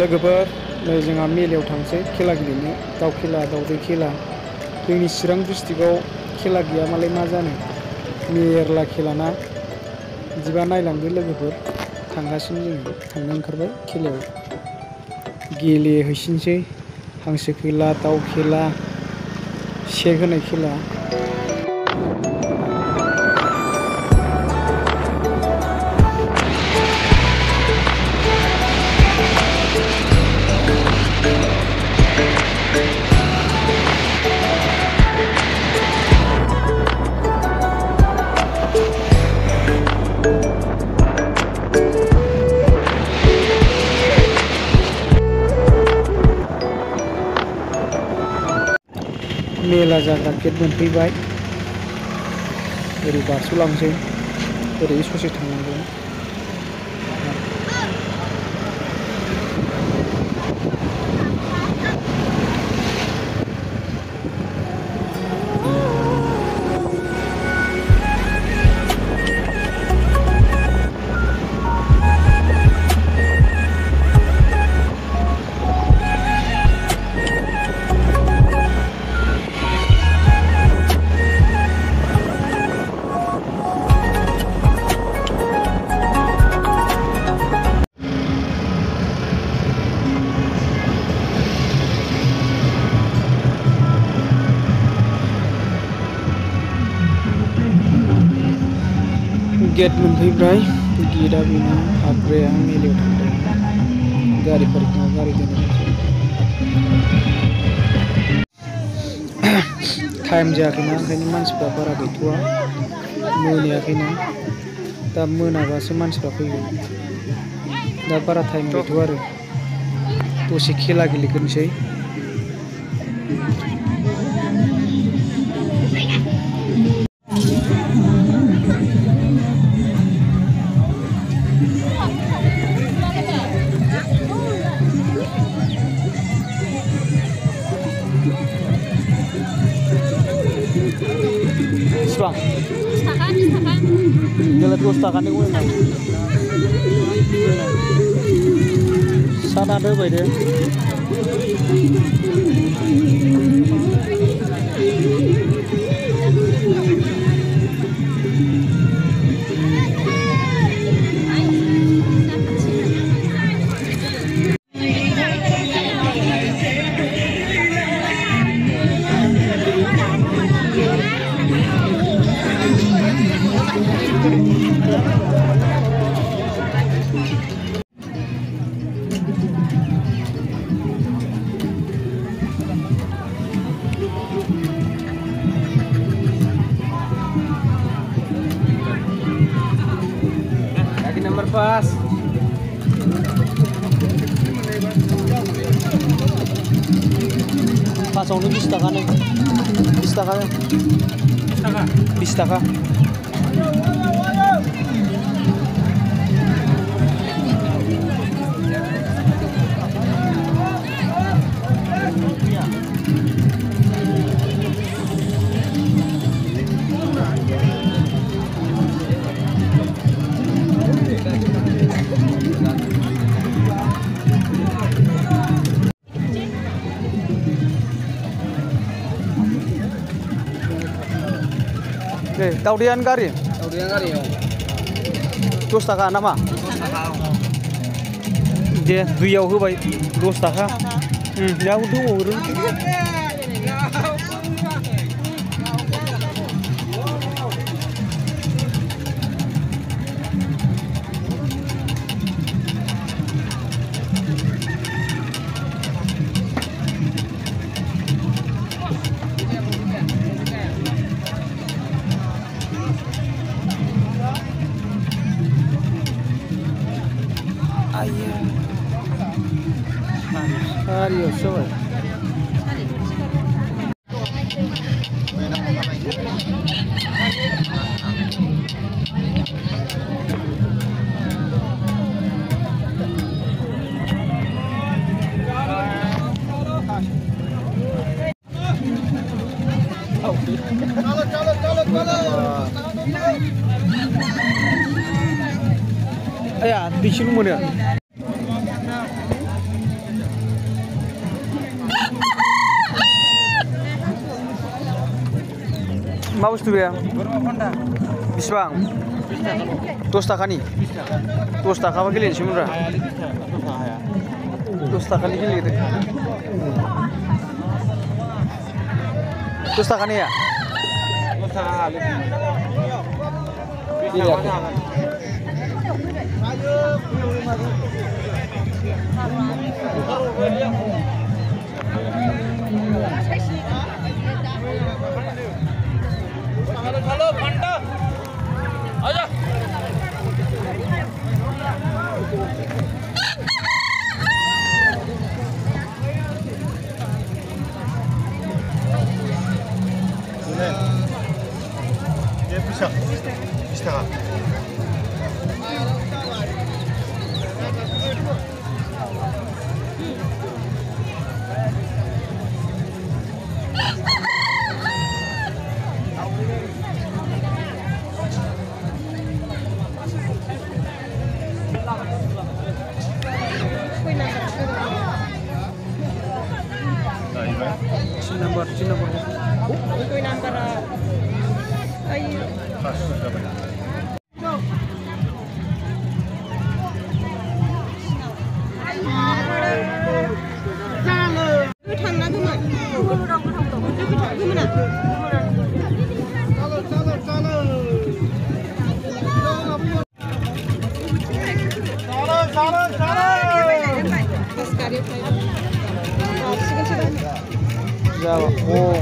लोगोफोर नै जोंहा मेलायाव थांसै खेला गेलेनो दाउ खेला दाउदै खेला जोंनि चिरां डिस्ट्रिक्टआव खेला गैया मालाय मा जानो मेरला खेला ना बिदिबा नायलांदो लोगोफोर थांगासिनो जोङो थांनो ओंखारबाय खेलायाव गेलेहैसिनसै हांसो खेला दाउ खेला सेक होनाय खेला मेला जाग्रा गेट मोनफैबाय ओरै बारस'लांसै ओरै ससे थांनांगौ गेट मोनफैबाय गेटआ बेनो हाबग्राया मेलायाव थांदों गारि पार्किंआव गारि दोननो टाइम जायाखैना ओंखायनो मानसिफ्रा बारा गैथ'वा मोनायाखैना दा मोनाबासो मानसिफ्रा फैगोन दा बारा टाइम गैथ'आ आरो दसे खेला गेलेग्रोनोसै Bang, 10 takan. Jalan 2 takan ni gue nak. Sana ada apa dia? Nomor pas. Pasang dulu 20 takan nih. 20 takan. 20 takan. Taudian kari ya. 2 takan nama? 2 takan. Dia duyau ke baik 2 takan. Ya udah. Adios, sobat. Ayah, di sini mana? मा बुस्थु बे? बोरमा फन्दा। बेसेबां? 10 थाखानि? 10 थाखाबा गेलेनोसैमोन रा। 10 थाखानि गेलेदो। 10 थाखानि ya? 10 थाखा हागोन। गेलेयाखै। Halo, Panda. Ayo. Dia bisa. Bisa. Nomor. Ito yung number ay Jawa. Oh.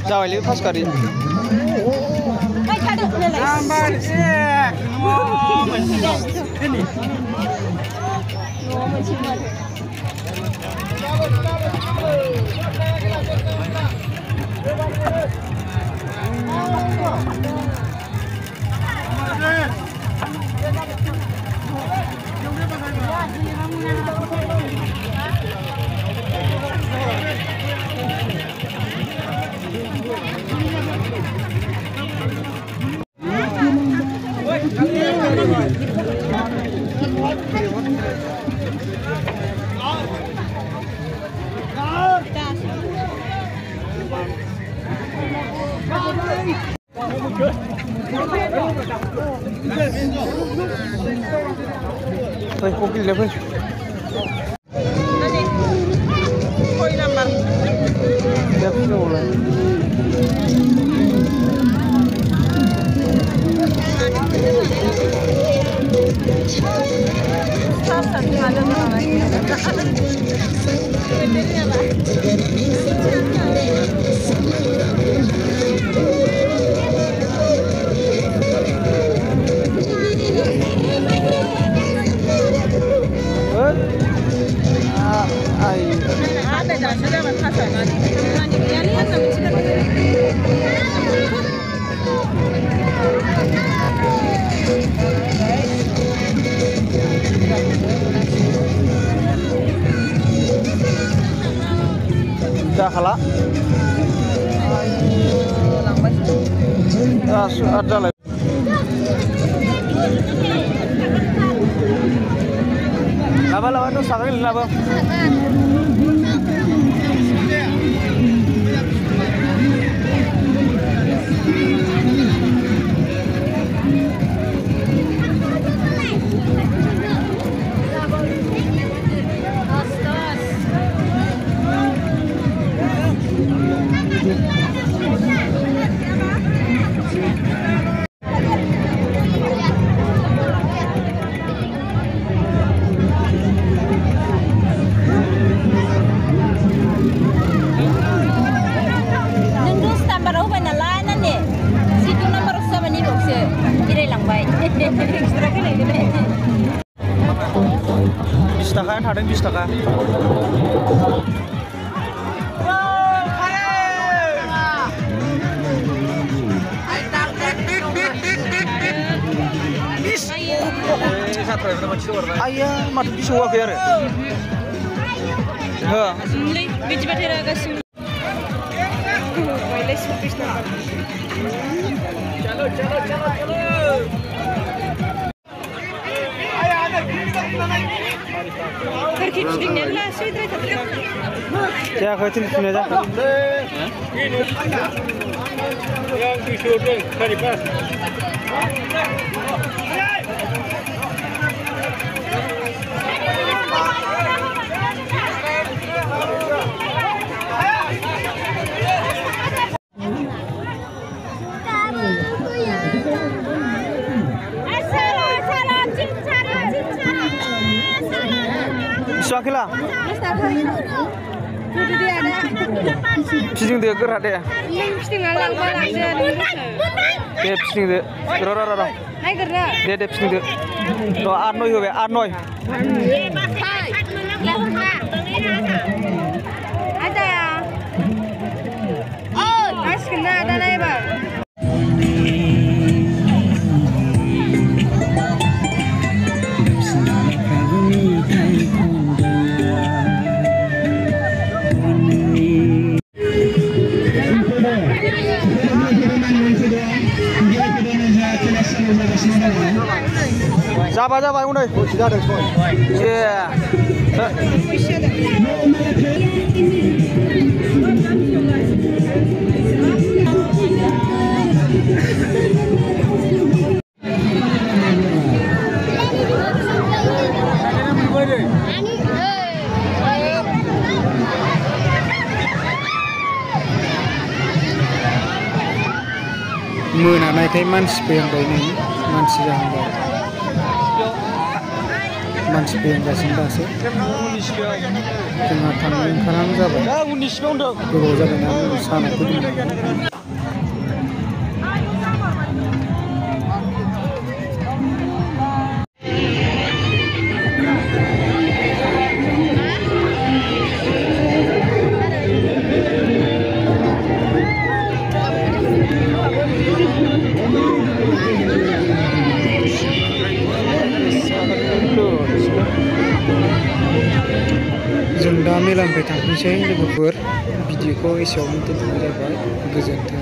Jawa ini pas kali. Gambar sih. Ini. Thôi, cô kia lên. Koy number. Đẹp rồi. Dah kalah. Ada lagi. Laba tu sakit laba. Bistakan ada bistaka. Ayah, mati bisuwa kaya. Ha. Biji batera kasih. Wala supis na. Chalo. Pergi tinggal lah, saya tidak tahu. जायाखै टेलिफोनया जायाखै Yang disyuting dari pas. Suakila. Pising deh gerak deh. Pising alang balak deh. Deh pising deh. Rara. Hai gerak. Deh pising deh. Tuh Arnoy hobe Arnoy. Ada ya. Oh, mas kena ada lagi bang. Jabai udah. Iya. Monaनायखाय मानसि फैहांबाय नै मानसि जाहांबाय मानसि फैहांगासिनो दासो जोंहा थांनो ओंखारहां जाबाय गोबाव जाबायना सानाव फैदोंमोन जों दा मेलानिफ्राय थांफिनसै लोगोफोर भिडिअखौ एसेयावनो दोनथ'नाय जाबाय गोजोन्थों